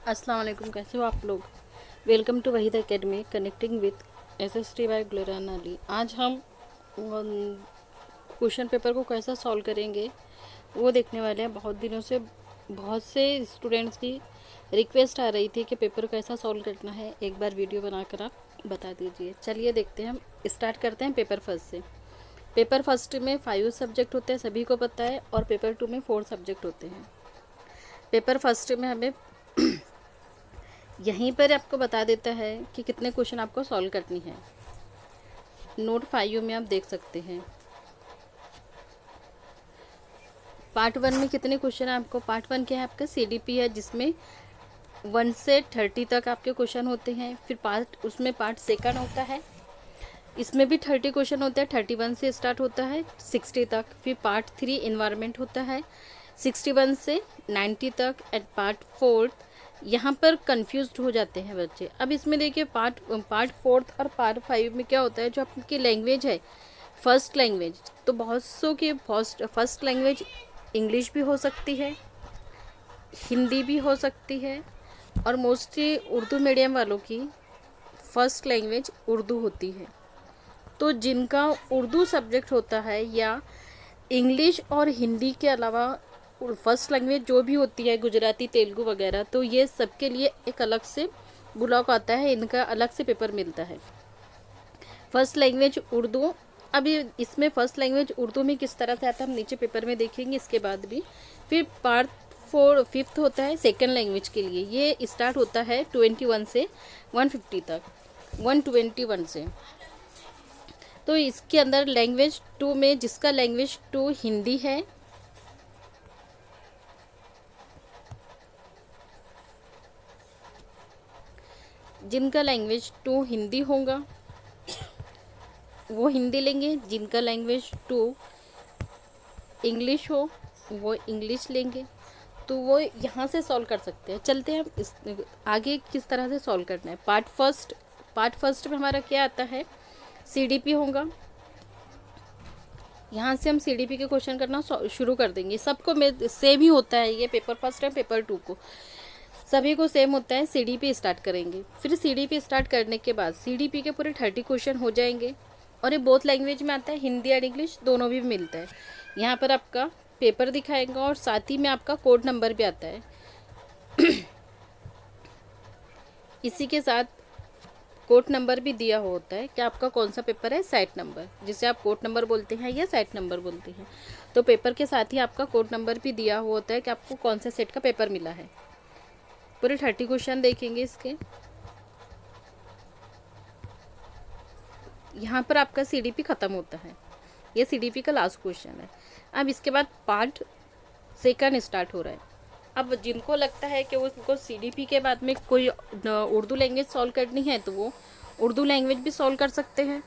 अस्सलाम वालेकुम, कैसे हो आप लोग। Welcome to Waheed academy connecting with SST by Gulran Ali. आज हम क्वेश्चन पेपर को कैसा सॉल्व करेंगे वो देखने वाले हैं। बहुत दिनों से बहुत से स्टूडेंट्स की रिक्वेस्ट आ रही थी कि पेपर कैसा सॉल्व करना है, एक बार वीडियो बनाकर आप बता दीजिए। चलिए देखते हैं, हम स्टार्ट करते हैं पेपर फर्स्ट से। पेपर फर्स्ट में 5 सब्जेक्ट होते हैं, सभी को पता है, और पेपर 2 में 4 सब्जेक्ट होते हैं। पेपर फर्स्ट में हमें यहीं पर आपको बता देता है कि कितने क्वेश्चन आपको सॉल्व करनी है। नोट 5 में आप देख सकते हैं पार्ट 1 में कितने क्वेश्चन है आपको। पार्ट 1 क्या है आपका, सीडीपी है, जिसमें 1 से 30 तक आपके क्वेश्चन होते हैं। फिर उसमें पार्ट सेकंड होता है, इसमें भी 30 क्वेश्चन होते हैं। 31 से स्टार्ट होता है 60 तक। फिर पार्ट 3 इन्वायरमेंट होता है 61 से 90 तक। एंड पार्ट 4 यहाँ पर कंफ्यूज्ड हो जाते हैं बच्चे। अब इसमें देखिए पार्ट 4 और पार्ट 5 में क्या होता है, जो आपकी लैंग्वेज है फर्स्ट लैंग्वेज, तो बहुत सौ की फर्स्ट लैंग्वेज इंग्लिश भी हो सकती है, हिंदी भी हो सकती है, और मोस्टली उर्दू मीडियम वालों की फर्स्ट लैंग्वेज उर्दू होती है। तो जिनका उर्दू सब्जेक्ट होता है या इंग्लिश और हिंदी के अलावा फर्स्ट लैंग्वेज जो भी होती है, गुजराती, तेलुगु वगैरह, तो ये सबके लिए एक अलग से ब्लॉक आता है, इनका अलग से पेपर मिलता है। First language Urdu. अभी इसमें फर्स्ट लैंग्वेज उर्दू में किस तरह से आता है हम नीचे पेपर में देखेंगे इसके बाद भी। फिर पार्ट 5 होता है सेकेंड लैंग्वेज के लिए, ये स्टार्ट होता है 21 से 150 तक, 121 से। तो इसके अंदर लैंग्वेज 2 में जिसका लैंग्वेज 2 हिंदी है, जिनका लैंग्वेज 2 हिंदी होगा वो हिंदी लेंगे, जिनका लैंग्वेज 2 इंग्लिश हो वो इंग्लिश लेंगे। तो वो यहाँ से सॉल्व कर सकते हैं। चलते हैं हम इस आगे किस तरह से सॉल्व करना है। पार्ट फर्स्ट में हमारा क्या आता है, सीडीपी होगा। यहाँ से हम सीडीपी के क्वेश्चन करना शुरू कर देंगे। सबको सेम ही होता है, ये पेपर फर्स्ट है, पेपर 2 को सभी को सेम होता है। सीडीपी स्टार्ट करेंगे। फिर सीडीपी स्टार्ट करने के बाद सीडीपी के पूरे 30 क्वेश्चन हो जाएंगे, और ये बोथ लैंग्वेज में आता है, हिंदी और इंग्लिश दोनों भी मिलता है। यहाँ पर आपका पेपर दिखाएगा और साथ ही में आपका कोड नंबर भी आता है। इसी के साथ कोड नंबर भी दिया होता है कि आपका कौन सा पेपर है, सेट नंबर, जिसे आप कोड नंबर बोलते हैं या सेट नंबर बोलते हैं। तो पेपर के साथ ही आपका कोड नंबर भी दिया हुआ होता है कि आपको कौन सा सेट का पेपर मिला है। पूरे 30 क्वेश्चन देखेंगे इसके। यहाँ पर आपका सीडीपी ख़त्म होता है, ये सीडीपी का लास्ट क्वेश्चन है। अब इसके बाद पार्ट सेकंड स्टार्ट हो रहा है। अब जिनको लगता है कि उनको सीडीपी के बाद में कोई उर्दू लैंग्वेज सॉल्व करनी है तो वो उर्दू लैंग्वेज भी सॉल्व कर सकते हैं।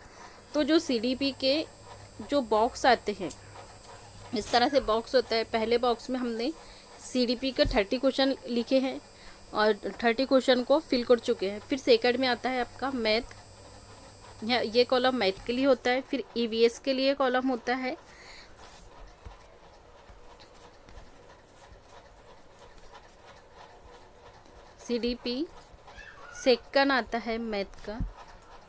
तो जो सीडीपी के जो बॉक्स आते हैं, इस तरह से बॉक्स होता है। पहले बॉक्स में हमने सीडीपी के 30 क्वेश्चन लिखे हैं और 30 क्वेश्चन को फिल कर चुके हैं। फिर सेकंड में आता है आपका मैथ, ये कॉलम मैथ के लिए होता है। फिर ईवीएस के लिए कॉलम होता है। सीडीपी सेकंड आता है मैथ का,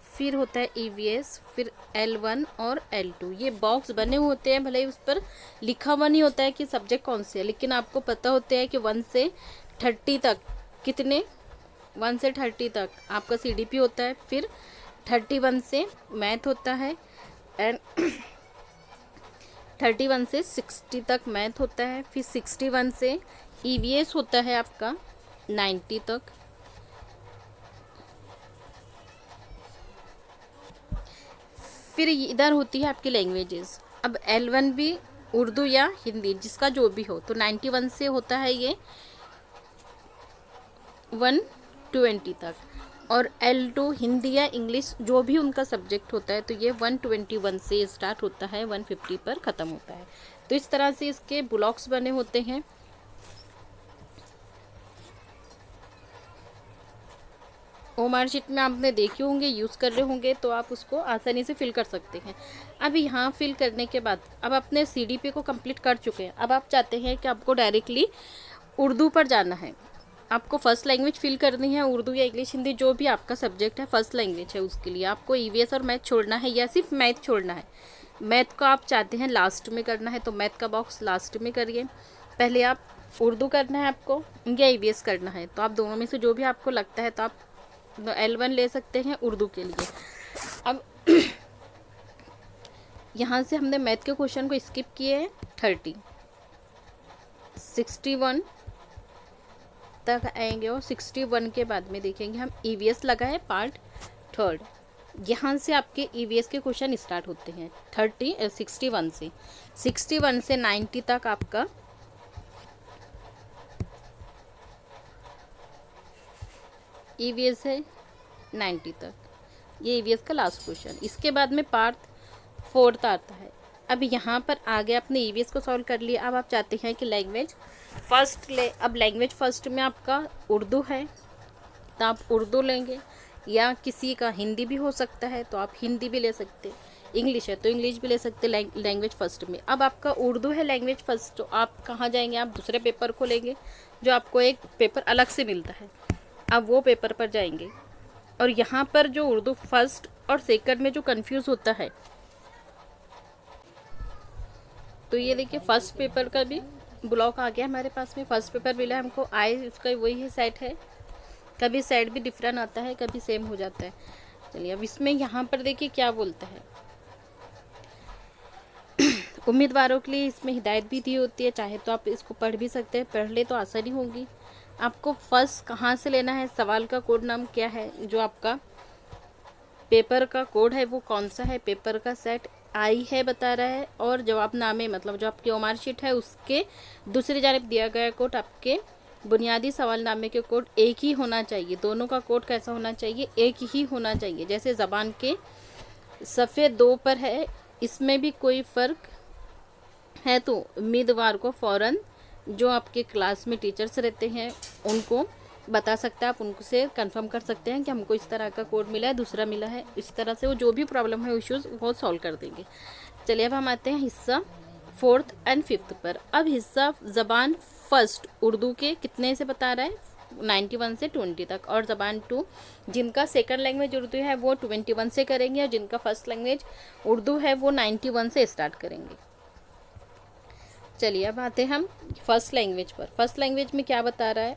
फिर होता है ईवीएस, फिर L1 और L2। ये बॉक्स बने हुए होते हैं, भले ही उस पर लिखा हुआ नहीं होता है कि सब्जेक्ट कौन से है, लेकिन आपको पता होता है कि 1 से 30 तक कितने 1 से 30 तक आपका सीडीपी होता है। फिर 31 से मैथ होता है, एंड 31 से 60 तक मैथ होता है। फिर 61 से ईवीएस होता है आपका 90 तक। फिर इधर होती है आपकी लैंग्वेजेस। अब L1 भी उर्दू या हिंदी जिसका जो भी हो, तो 91 से होता है ये 120 तक। और L2 हिंदी या इंग्लिश जो भी उनका सब्जेक्ट होता है, तो ये 121 से स्टार्ट होता है, 150 पर ख़त्म होता है। तो इस तरह से इसके ब्लॉक्स बने होते हैं। ओमार शीट में आपने देखे होंगे, यूज़ कर रहे होंगे, तो आप उसको आसानी से फिल कर सकते हैं। अब यहाँ फिल करने के बाद अब अपने सीडीपी को कंप्लीट कर चुके हैं। अब आप चाहते हैं कि आपको डायरेक्टली उर्दू पर जाना है, आपको फर्स्ट लैंग्वेज फिल करनी है, उर्दू या इंग्लिश हिंदी जो भी आपका सब्जेक्ट है फर्स्ट लैंग्वेज है, उसके लिए आपको ईवीएस और मैथ छोड़ना है या सिर्फ मैथ छोड़ना है। मैथ को आप चाहते हैं लास्ट में करना है तो मैथ का बॉक्स लास्ट में करिए। पहले आप उर्दू करना है आपको या ईवीएस करना है, तो आप दोनों में से जो भी आपको लगता है तो आप L1 ले सकते हैं उर्दू के लिए। अब यहाँ से हमने मैथ के क्वेश्चन को स्किप किए हैं 30, 61 तक आएंगे और 61 के बाद में देखेंगे हम ईवीएस लगा है पार्ट 3। यहाँ से आपके ईवीएस के क्वेश्चन स्टार्ट होते हैं 61 से 90 तक आपका ईवीएस है 90 तक, ये ईवीएस का लास्ट क्वेश्चन। इसके बाद में पार्ट 4 आता है। अब यहाँ पर आगे आपने ईवीएस को सॉल्व कर लिया। अब आप चाहते हैं कि लैंग्वेज फर्स्ट ले। अब लैंग्वेज फर्स्ट में आपका उर्दू है तो आप उर्दू लेंगे, या किसी का हिंदी भी हो सकता है तो आप हिंदी भी ले सकते, इंग्लिश है तो इंग्लिश भी ले सकते लैंग्वेज फर्स्ट में। अब आपका उर्दू है लैंग्वेज फर्स्ट, तो आप कहाँ जाएंगे, आप दूसरे पेपर को लेंगे जो आपको एक पेपर अलग से मिलता है, आप वो पेपर पर जाएंगे। और यहाँ पर जो उर्दू फर्स्ट और सेकंड में जो कंफ्यूज होता है, तो ये देखिए फर्स्ट पेपर का भी ब्लॉक आ गया हमारे पास में। फर्स्ट पेपर मिला हमको, आए उसका वही है सेट है, कभी सेट भी डिफरेंट आता है कभी सेम हो जाता है। चलिए अब इसमें यहाँ पर देखिए क्या बोलता है। उम्मीदवारों के लिए इसमें हिदायत भी दी होती है, चाहे तो आप इसको पढ़ भी सकते हैं, पढ़ ले तो आसानी होगी। आपको फर्स्ट कहाँ से लेना है, सवाल का कोड नाम क्या है, जो आपका पेपर का कोड है वो कौन सा है, पेपर का सेट आई है बता रहा है, और जवाबनामे मतलब जो आपकी ओमार शीट है उसके दूसरी जानब दिया गया कोड आपके बुनियादी सवालनामे के कोड एक ही होना चाहिए। दोनों का कोड कैसा होना चाहिए, एक ही होना चाहिए। जैसे ज़बान के सफ़े 2 पर है, इसमें भी कोई फ़र्क है तो उम्मीदवार को फ़ौरन जो आपके क्लास में टीचर्स रहते हैं उनको बता सकते हैं, आप उनसे कंफर्म कर सकते हैं कि हमको इस तरह का कोड मिला है, दूसरा मिला है। इस तरह से वो जो भी प्रॉब्लम है इश्यूज़ वो सॉल्व कर देंगे। चलिए अब हम आते हैं हिस्सा 4th और 5th पर। अब हिस्सा ज़बान फर्स्ट उर्दू के कितने से बता रहा है, 91 से 20 तक, और ज़बान 2 जिनका सेकंड लैंग्वेज उर्दू है वो 21 से करेंगे, और जिनका फर्स्ट लैंग्वेज उर्दू है वो 91 से स्टार्ट करेंगे। चलिए अब आते हैं हम फर्स्ट लैंग्वेज पर। फर्स्ट लैंग्वेज में क्या बता रहा है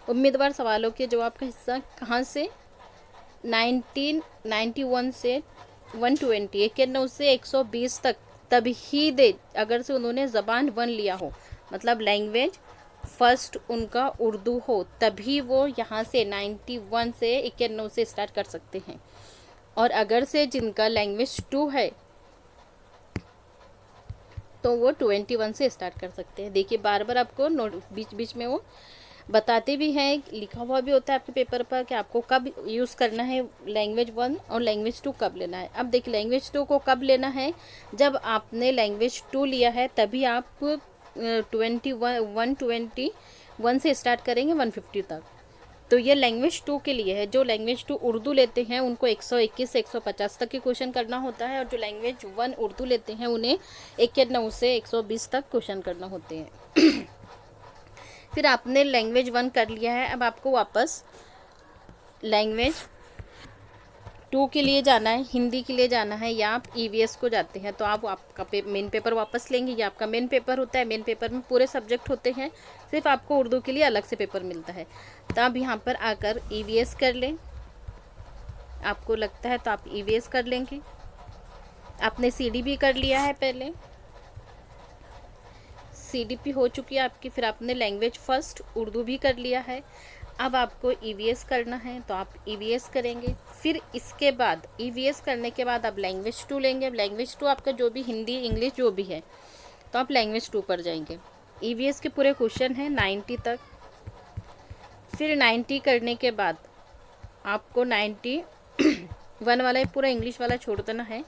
उम्मीदवार सवालों के जवाब का हिस्सा कहाँ से 1991 से 120 91 से 120 तक तभी दे अगर से उन्होंने ज़बान 1 लिया हो, मतलब लैंग्वेज फर्स्ट उनका उर्दू हो, तभी वो यहाँ से 91 से 91 से स्टार्ट कर सकते हैं। और अगर से जिनका लैंग्वेज 2 है तो वो 21 से स्टार्ट कर सकते हैं। देखिए बार बार आपको नोट बीच बीच में वो बताते भी हैं, लिखा हुआ भी होता है आपके पेपर पर कि आपको कब यूज़ करना है लैंग्वेज 1 और लैंग्वेज 2 कब लेना है। अब देखिए लैंग्वेज 2 को कब लेना है, जब आपने लैंग्वेज 2 लिया है तभी आप 121 से स्टार्ट करेंगे 150 तक। तो ये लैंग्वेज 2 के लिए है। जो लैंग्वेज 2 उर्दू लेते हैं उनको 121 से 150 तक के क्वेश्चन करना होता है, और जो लैंग्वेज 1 उर्दू लेते हैं उन्हें 91 से 120 तक क्वेश्चन करना होते हैं। फिर आपने लैंग्वेज 1 कर लिया है, अब आपको वापस लैंग्वेज 2 के लिए जाना है, हिंदी के लिए जाना है, या आप ईवीएस को जाते हैं तो आप आपका मेन पेपर वापस लेंगे। ये आपका मेन पेपर होता है, मेन पेपर में पूरे सब्जेक्ट होते हैं, सिर्फ आपको उर्दू के लिए अलग से पेपर मिलता है। तो आप यहाँ पर आकर ईवीएस कर लें, आपको लगता है तो आप ईवीएस कर लेंगे। आपने सीडीपी कर लिया है, पहले सीडीपी हो चुकी है आपकी, फिर आपने लैंग्वेज फर्स्ट उर्दू भी कर लिया है। अब आपको ईवीएस करना है तो आप ईवीएस करेंगे। फिर इसके बाद ईवीएस करने के बाद आप लैंग्वेज 2 लेंगे। लैंग्वेज 2 आपका जो भी हिंदी इंग्लिश जो भी है तो आप लैंग्वेज 2 पर जाएंगे। ईवीएस के पूरे क्वेश्चन हैं 90 तक। फिर 90 करने के बाद आपको 91 वाला पूरा इंग्लिश वाला छोड़ देना है,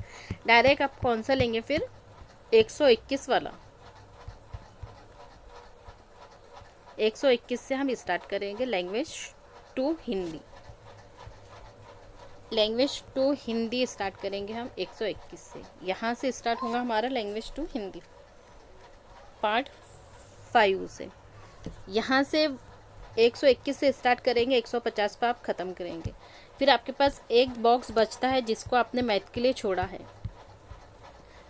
डायरेक्ट आप कौन सा लेंगे फिर 121 वाला। 121 से हम स्टार्ट करेंगे language 2 Hindi. Language 2 Hindi start करेंगे हम 121 से। यहाँ से स्टार्ट होगा हमारा लैंग्वेज 2 हिंदी पार्ट 5 से। यहाँ से 121 से स्टार्ट करेंगे, 150 पर आप ख़त्म करेंगे। फिर आपके पास एक बॉक्स बचता है जिसको आपने मैथ के लिए छोड़ा है,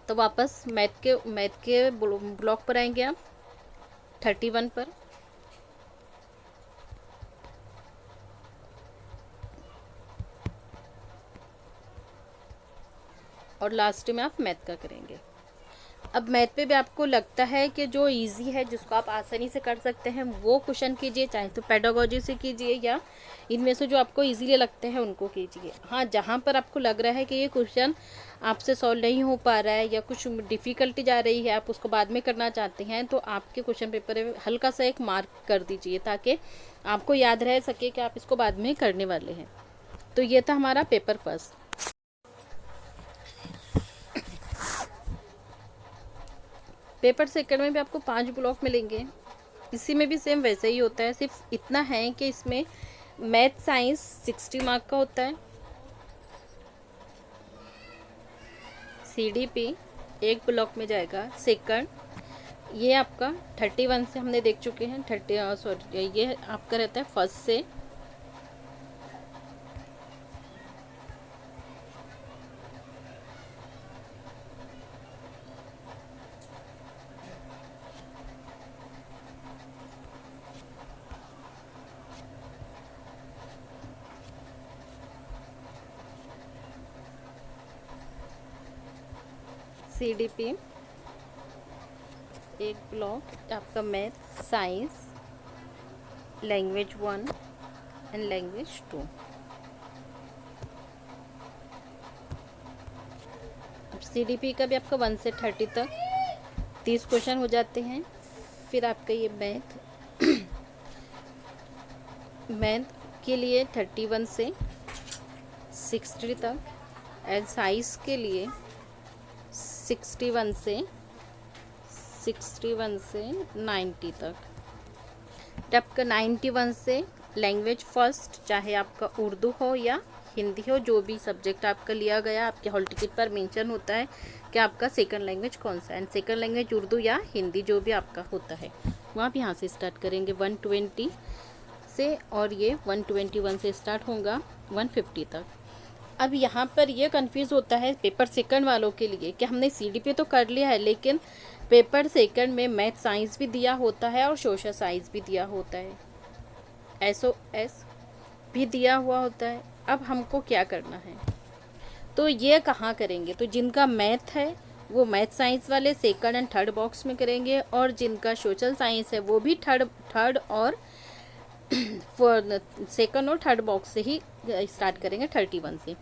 तो वापस मैथ के ब्लॉक पर आएंगे आप 31 पर, और लास्ट में आप मैथ का करेंगे। अब मैथ पे भी आपको लगता है कि जो इजी है, जिसको आप आसानी से कर सकते हैं, वो क्वेश्चन कीजिए, चाहे तो पेडागोजी से कीजिए या इनमें से जो आपको इजीली लगते हैं उनको कीजिए। हाँ, जहाँ पर आपको लग रहा है कि ये क्वेश्चन आपसे सॉल्व नहीं हो पा रहा है या कुछ डिफ़िकल्टी जा रही है, आप उसको बाद में करना चाहते हैं, तो आपके क्वेश्चन पेपर में हल्का सा एक मार्क कर दीजिए ताकि आपको याद रह सके कि आप इसको बाद में करने वाले हैं। तो ये था हमारा पेपर फर्स्ट। पेपर सेकंड में भी आपको 5 ब्लॉक मिलेंगे। इसी में भी सेम वैसे ही होता है, सिर्फ इतना है कि इसमें मैथ साइंस 60 मार्क का होता है, सीडीपी एक ब्लॉक में जाएगा सेकंड, ये आपका 31 से हमने देख चुके हैं, ये आपका रहता है फर्स्ट से, सीडीपी एक ब्लॉक आपका math science language 1 and language 2। अब सीडीपी का भी आपका 1 से 30 तक 30 क्वेश्चन हो जाते हैं। फिर आपका ये मैथ के लिए 31 से 60 तक, एंड साइंस के लिए 61 से 90 तक। आपका 91 से लैंग्वेज फर्स्ट, चाहे आपका उर्दू हो या हिंदी हो, जो भी सब्जेक्ट आपका लिया गया, आपके हॉल टिकट पर मेंशन होता है कि आपका सेकंड लैंग्वेज कौन सा है, एंड सेकंड लैंग्वेज उर्दू या हिंदी जो भी आपका होता है, वो आप यहाँ से स्टार्ट करेंगे 120 से, और ये 121 से स्टार्ट होगा 150 तक। अब यहाँ पर ये कंफ्यूज होता है पेपर सेकंड वालों के लिए कि हमने सीडीपी तो कर लिया है, लेकिन पेपर सेकंड में मैथ साइंस भी दिया होता है और सोशल साइंस भी दिया होता है, एसओएस भी दिया हुआ होता है। अब हमको क्या करना है, तो ये कहाँ करेंगे, तो जिनका मैथ है वो मैथ साइंस वाले सेकंड एंड थर्ड बॉक्स में करेंगे, और जिनका सोशल साइंस है वो भी थर्ड और सेकंड और थर्ड बॉक्स से ही स्टार्ट करेंगे 31 से।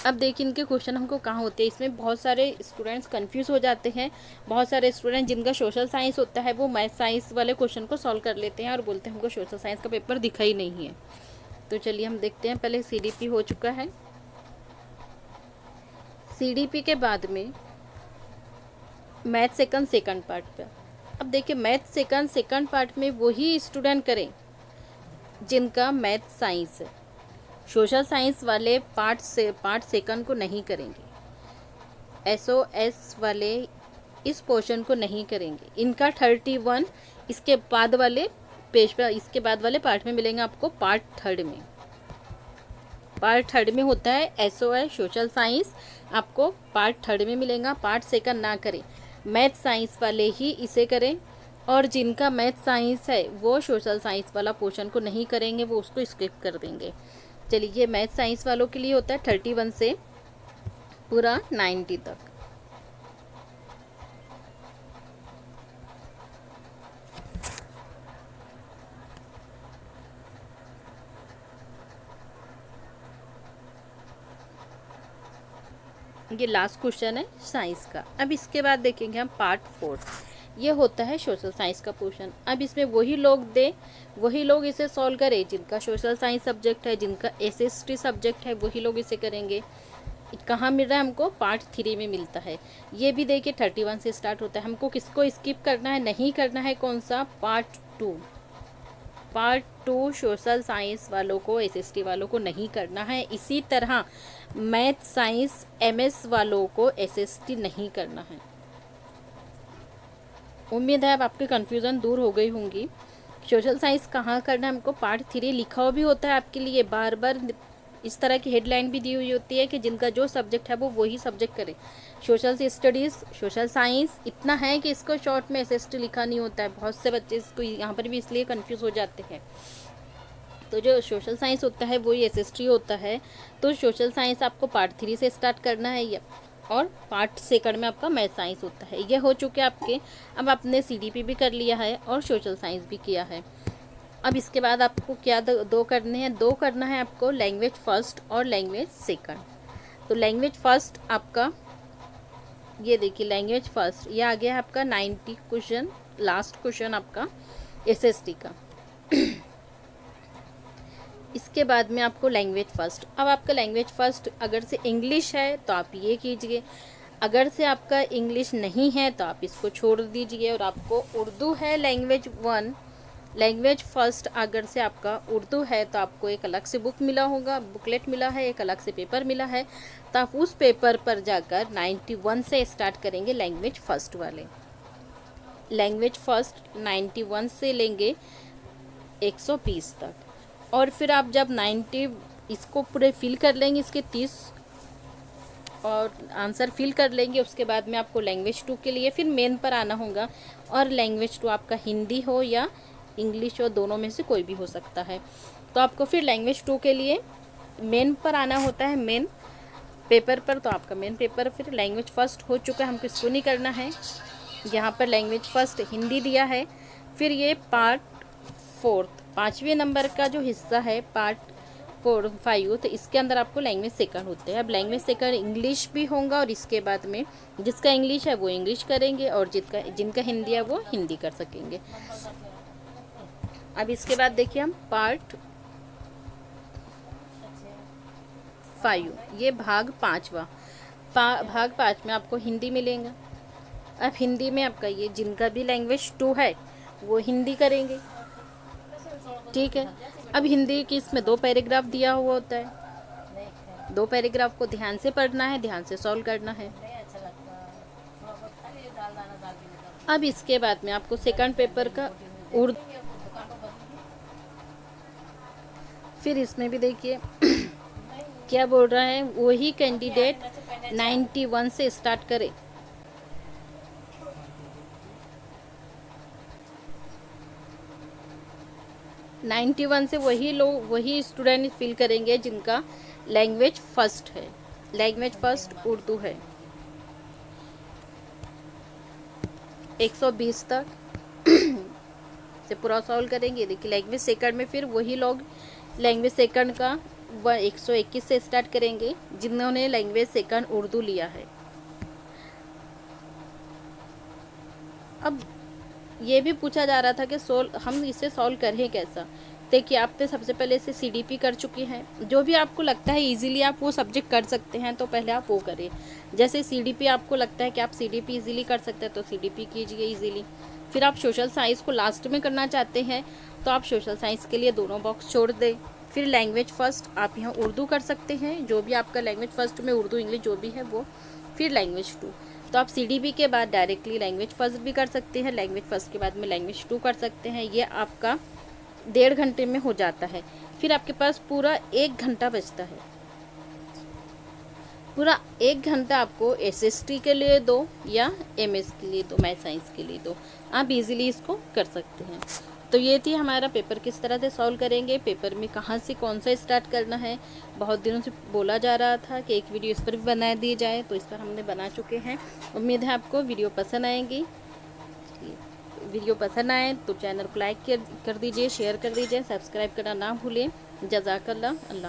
अब देखिए इनके क्वेश्चन हमको कहाँ होते हैं, इसमें बहुत सारे स्टूडेंट्स कंफ्यूज हो जाते हैं। बहुत सारे स्टूडेंट जिनका सोशल साइंस होता है वो मैथ साइंस वाले क्वेश्चन को सॉल्व कर लेते हैं और बोलते हैं हमको सोशल साइंस का पेपर दिखा ही नहीं है। तो चलिए हम देखते हैं, पहले सीडीपी हो चुका है, सीडीपी के बाद में मैथ सेकंड पार्ट पे। अब देखिए मैथ सेकंड पार्ट में वही स्टूडेंट करें जिनका मैथ साइंस है, सोशल साइंस वाले पार्ट सेकंड को नहीं करेंगे, एसओएस वाले इस पोर्शन को नहीं करेंगे, इनका 31 इसके बाद वाले पेज पर, इसके बाद वाले पार्ट में मिलेंगे आपको पार्ट थर्ड में। पार्ट थर्ड में होता है एसओएस सोशल साइंस, आपको पार्ट थर्ड में मिलेगा। पार्ट सेकंड ना करें, मैथ साइंस वाले ही इसे करें, और जिनका मैथ साइंस है वो सोशल साइंस वाला पोर्शन को नहीं करेंगे, वो उसको स्किप कर देंगे। चलिए ये मैथ साइंस वालों के लिए होता है 31 से पूरा 90 तक। ये लास्ट क्वेश्चन है साइंस का। अब इसके बाद देखेंगे हम पार्ट 4, ये होता है सोशल साइंस का पोर्शन। अब इसमें वही लोग इसे सॉल्व करें जिनका सोशल साइंस सब्जेक्ट है, जिनका एसएसटी सब्जेक्ट है, वही लोग इसे करेंगे। कहाँ मिल रहा है हमको, पार्ट 3 में मिलता है। ये भी देखिए 31 से स्टार्ट होता है। हमको किसको स्किप करना है, नहीं करना है, कौन सा, पार्ट 2 सोशल साइंस वालों को, एसएसटी वालों को नहीं करना है। इसी तरह मैथ साइंस एमएस वालों को एसएसटी नहीं करना है। उम्मीद है अब आपकी कन्फ्यूज़न दूर हो गई होंगी। सोशल साइंस कहाँ करना है हमको, पार्ट 3 लिखा हुआ भी होता है आपके लिए, बार बार इस तरह की हेडलाइन भी दी हुई होती है कि जिनका जो सब्जेक्ट है वो वही सब्जेक्ट करें। सोशल स्टडीज़, सोशल साइंस, इतना है कि इसको शॉर्ट में SST लिखा नहीं होता है। बहुत से बच्चे इसको यहाँ पर भी इसलिए कंफ्यूज हो जाते हैं। तो जो सोशल साइंस होता है वही SST होता है। तो सोशल साइंस आपको पार्ट 3 से स्टार्ट करना है या और पार्ट 2 में आपका मैथ साइंस होता है। ये हो चुके आपके। अब आपने CDP भी कर लिया है और सोशल साइंस भी किया है। अब इसके बाद आपको क्या दो करने हैं, दो करना है आपको लैंग्वेज फर्स्ट और लैंग्वेज सेकंड। तो लैंग्वेज फर्स्ट आपका ये देखिए, लैंग्वेज फर्स्ट ये आ गया है आपका 90 क्वेश्चन, लास्ट क्वेश्चन आपका SST का। इसके बाद में आपको लैंग्वेज फर्स्ट, अब आपका लैंग्वेज फर्स्ट अगर से इंग्लिश है तो आप ये कीजिए, अगर से आपका इंग्लिश नहीं है तो आप इसको छोड़ दीजिए। और आपको उर्दू है लैंग्वेज 1, लैंग्वेज फर्स्ट अगर से आपका उर्दू है तो आपको एक अलग से बुक मिला होगा, बुकलेट मिला है, एक अलग से पेपर मिला है। तो आप उस पेपर पर जाकर 91 से स्टार्ट करेंगे लैंग्वेज फर्स्ट वाले। लैंग्वेज फर्स्ट 91 से लेंगे 120 तक। और फिर आप जब 90 इसको पूरे फिल कर लेंगे, इसके 30 और आंसर फिल कर लेंगे, उसके बाद में आपको लैंग्वेज 2 के लिए फिर मेन पर आना होगा। और लैंग्वेज 2 आपका हिंदी हो या इंग्लिश हो, दोनों में से कोई भी हो सकता है। तो आपको फिर लैंग्वेज 2 के लिए मेन पर आना होता है, मेन पेपर पर। तो आपका मेन पेपर फिर लैंग्वेज फर्स्ट हो चुका है, हमको इसको नहीं करना है। यहाँ पर लैंग्वेज फर्स्ट हिंदी दिया है। फिर ये पार्ट 4 5वें नंबर का जो हिस्सा है पार्ट 4 5, तो इसके अंदर आपको लैंग्वेज सेकंड होते हैं। अब लैंग्वेज सेकंड इंग्लिश भी होगा और इसके बाद में जिसका इंग्लिश है वो इंग्लिश करेंगे और जिनका हिंदी है वो हिंदी कर सकेंगे। अब इसके बाद देखिए हम पार्ट 5, ये भाग 5वां, भाग 5 में आपको हिंदी मिलेगा। अब हिंदी में आपका ये जिनका भी लैंग्वेज 2 है वो हिंदी करेंगे, ठीक है। अब हिंदी की इसमें 2 पैराग्राफ दिया हुआ होता है, 2 पैराग्राफ को ध्यान से पढ़ना है, ध्यान से सॉल्व करना है। अब इसके बाद में आपको सेकंड पेपर का उर्दू, फिर इसमें भी देखिए क्या बोल रहा है, वही कैंडिडेट 91 से स्टार्ट करे। (91) से वही स्टूडेंट फिल करेंगे जिनका लैंग्वेज फर्स्ट है, लैंग्वेज फर्स्ट उर्दू है। 120 तक से पूरा सॉल्व करेंगे। देखिए लैंग्वेज सेकंड में फिर वही लोग लैंग्वेज सेकंड का 121 से स्टार्ट करेंगे जिन्होंने लैंग्वेज सेकंड उर्दू लिया है। अब ये भी पूछा जा रहा था कि हम इसे सॉल्व करें कैसा। देखिए आपने सबसे पहले इसे CDP कर चुके हैं, जो भी आपको लगता है इजीली आप वो सब्जेक्ट कर सकते हैं तो पहले आप वो करें। जैसे CDP आपको लगता है कि आप CDP इजीली कर सकते हैं तो CDP कीजिए इजीली। फिर आप सोशल साइंस को लास्ट में करना चाहते हैं तो आप सोशल साइंस के लिए दोनों बॉक्स छोड़ दें। फिर लैंग्वेज फर्स्ट आप यहाँ उर्दू कर सकते हैं, जो भी आपका लैंग्वेज फर्स्ट में उर्दू इंग्लिश जो भी है वो। फिर लैंग्वेज 2 तो आप CDP के बाद डायरेक्टली लैंग्वेज फर्स्ट भी कर सकते हैं, लैंग्वेज फर्स्ट के बाद में लैंग्वेज 2 कर सकते हैं। ये आपका 1.5 घंटे में हो जाता है। फिर आपके पास पूरा 1 घंटा बचता है, पूरा 1 घंटा आपको SST के लिए दो या MS के लिए दो, मैथ साइंस के लिए दो, आप इजीली इसको कर सकते हैं। तो ये थी हमारा पेपर किस तरह से सॉल्व करेंगे, पेपर में कहाँ से कौन सा स्टार्ट करना है। बहुत दिनों से बोला जा रहा था कि एक वीडियो इस पर भी बना दी जाए, तो इस पर हमने बना चुके हैं। उम्मीद है आपको वीडियो पसंद आएगी। वीडियो पसंद आए तो चैनल को लाइक कर दीजिए, शेयर कर दीजिए, सब्सक्राइब करना ना भूलें। जज़ाकल्लाह। अल्लाह।